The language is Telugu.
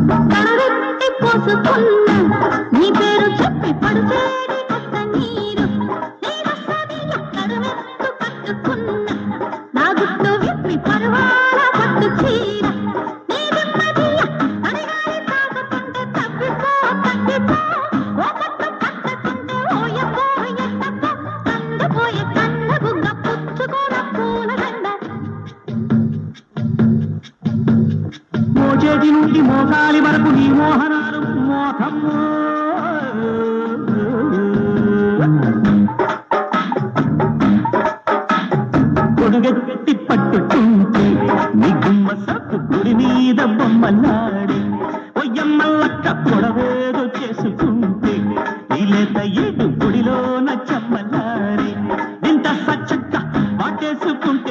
కడగట్టి పోసుకున్న నీ పేరు చెప్పి పడుచేడి కొత్త నీరు నీరసని కడుమెత్తు కట్టుకున్న నా గుట్టు విప్పి పరువాల పట్టు చీర నీ దిమ్మదియ అడిగాలి తాగుతుంటే తప్పిపో తప్పిపో ఒకట్టు పట్టకుంటే ఓయపో ఎట్టపో కందపోయే కన్న బుగ్గ పుచ్చుకోన పూలదండ మోచేతి నుండి మోకాలి వరకు నీ మోహనాలు మోహము కొడుగెత్తి పట్టుకుంటే నీ గుమ్మ సత్తు గుడి మీద బొమ్మలాడి ఒయ్యమ్మల్లక్క పొడవేదో చేసుకుంటే ఈ లేత ఏడు గుడిలో నచ్చమ్మలాడి ఇంత సచ్చక్క పాటేసుకుంటే